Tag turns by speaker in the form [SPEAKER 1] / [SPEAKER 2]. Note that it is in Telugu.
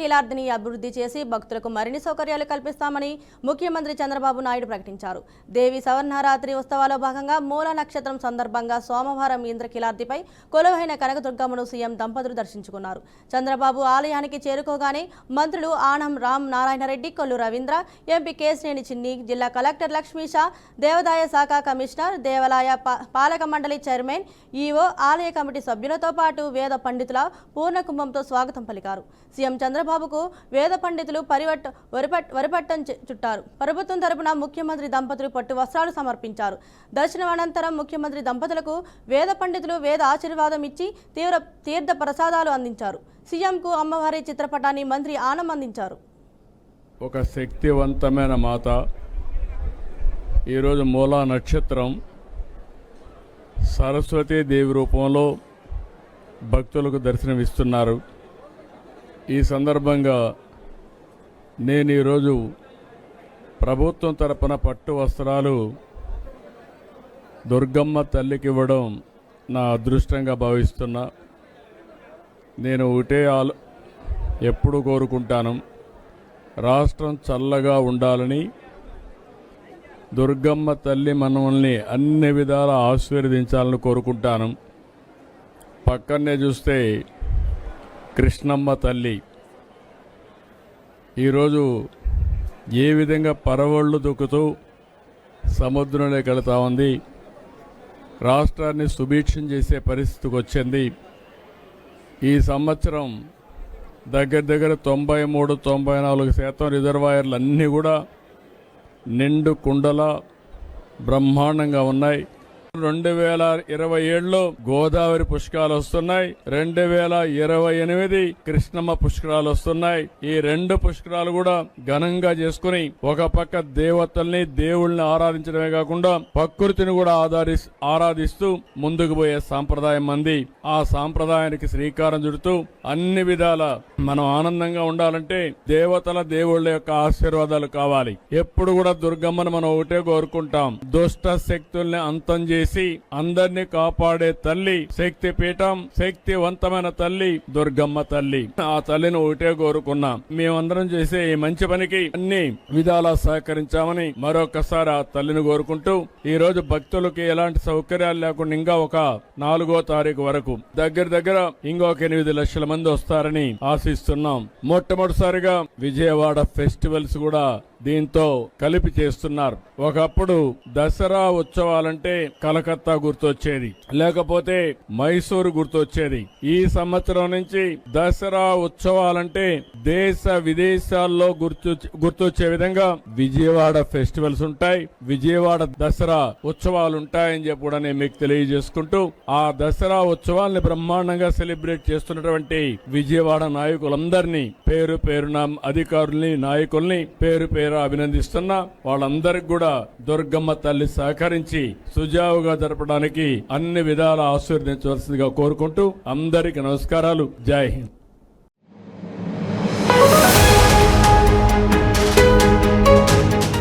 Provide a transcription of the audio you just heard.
[SPEAKER 1] కీలార్దిని అభివృద్ధి చేసి భక్తులకు మరిన్ని సౌకర్యాలు కల్పిస్తామని ముఖ్యమంత్రి చంద్రబాబు నాయుడు ప్రకటించారు. దేవి సవర్ణరాత్రి ఉత్సవాల్లో భాగంగా మూల నక్షత్రం సందర్భంగా సోమవారం ఇంద్రకీలార్దిపై కొలువైన కనకదుర్గమ్మను సీఎం దంపతులు దర్శించుకున్నారు. చంద్రబాబు ఆలయానికి చేరుకోగానే మంత్రులు ఆనం రామ్ నారాయణరెడ్డి, కొల్లు రవీంద్ర, ఎంపీ కేశినేని చిన్ని, జిల్లా కలెక్టర్ లక్ష్మీషా, దేవాదాయ శాఖ కమిషనర్, దేవాలయ పాలక మండలి చైర్మన్, ఈవో, ఆలయ కమిటీ సభ్యులతో పాటు వేద పండితుల పూర్ణకుంభంతో స్వాగతం పలికారు. సీఎం చంద్రబాబుకు వేద పండితులు వరిపట్టం చుట్టారు. ప్రభుత్వం తరపున ముఖ్యమంత్రి దంపతులు పట్టు వస్త్రాలు సమర్పించారు. దర్శనం అనంతరం ముఖ్యమంత్రి దంపతులకు వేద పండితులు వేద ఆశీర్వాదం ఇచ్చి తీర్థ ప్రసాదాలు అందించారు. సీఎంకు అమ్మవారి చిత్రపటాన్ని మంత్రి ఆనం అందించారు.
[SPEAKER 2] ఒక శక్తివంతమైన మాత ఈరోజు మూలా నక్షత్రం సరస్వతీదేవి రూపంలో భక్తులకు దర్శనమిస్తున్నారు. ఈ సందర్భంగా నేను ఈరోజు ప్రభుత్వం తరపున పట్టు వస్త్రాలు దుర్గమ్మ తల్లికి ఇవ్వడం నా అదృష్టంగా భావిస్తున్నా. నేను ఒకటే ఎప్పుడు కోరుకుంటాను, రాష్ట్రం చల్లగా ఉండాలని, దుర్గమ్మ తల్లి మనల్ని అన్ని విధాలా ఆశీర్వదించాలని కోరుకుంటాను. పక్కనే చూస్తే కృష్ణమ్మ తల్లి ఈరోజు ఏ విధంగా పరవళ్ళు దొక్కుతూ సముద్రంలోకి వెళుతూ ఉంది. రాష్ట్రాన్ని సుభిక్షం చేసే పరిస్థితికి వచ్చింది. ఈ సంవత్సరం దగ్గర 93-94% రిజర్వాయర్లు అన్నీ కూడా నిండు కుండల బ్రహ్మాండంగా ఉన్నాయి. 2027లో గోదావరి పుష్కరాలు వస్తున్నాయి. 2028 కృష్ణమ్మ పుష్కరాలు వస్తున్నాయి. ఈ రెండు పుష్కరాలు కూడా ఘనంగా చేసుకుని ఒక పక్క దేవతల్ని దేవుళ్ళని ఆరాధించడమే కాకుండా ప్రకృతిని కూడా ఆరాధిస్తూ ముందుకు పోయే సాంప్రదాయం మంది. ఆ సాంప్రదాయానికి శ్రీకారం చుడుతూ అన్ని విధాల మనం ఆనందంగా ఉండాలంటే దేవతల దేవుళ్ళ యొక్క ఆశీర్వాదాలు కావాలి. ఎప్పుడు కూడా దుర్గమ్మను మనం ఒకటే కోరుకుంటాం, దుష్ట శక్తుల్ని అంతం చేసి అందరినీ కాపాడే తల్లి, శక్తి పీఠం, శక్తివంతమైన తల్లి దుర్గమ్మ తల్లి. ఆ తల్లిని ఒకటే కోరుకున్నాం. మేమందరం చేసే ఈ మంచి పనికి అన్ని విధాలా సహకరించామని మరొకసారి ఆ తల్లిని కోరుకుంటూ ఈ రోజు భక్తులకి ఎలాంటి సౌకర్యాలు లేకుండా ఇంకా ఒక 4వ తారీఖు వరకు దగ్గర ఇంకొక 8 లక్షల మంది వస్తారని ఆశిస్తున్నాం. మొట్టమొదటిసారిగా విజయవాడ ఫెస్టివల్స్ కూడా దీంతో కలిపి చేస్తున్నారు. ఒకప్పుడు దసరా ఉత్సవాలంటే కలకత్తా గుర్తొచ్చేది, లేకపోతే మైసూరు గుర్తొచ్చేది. ఈ సంవత్సరం నుంచి దసరా ఉత్సవాలంటే దేశ విదేశాల్లో గుర్తొచ్చే విధంగా విజయవాడ ఫెస్టివల్స్ ఉంటాయి, విజయవాడ దసరా ఉత్సవాలు ఉంటాయని చెప్పి కూడా నేను మీకు తెలియజేసుకుంటూ ఆ దసరా ఉత్సవాల్ని బ్రహ్మాండంగా సెలబ్రేట్ చేస్తున్నటువంటి విజయవాడ నాయకులందరినీ పేరు పేరున అధికారుల్ని, నాయకుల్ని పేరు అభినందిస్తున్నా. వాళ్ళందరికి కూడా దుర్గమ్మ తల్లి సహకరించి సుజావుగా జరపడానికి అన్ని విధాల ఆశీర్వదించవలసిందిగా కోరుకుంటూ అందరికీ నమస్కారాలు. జై హింద్.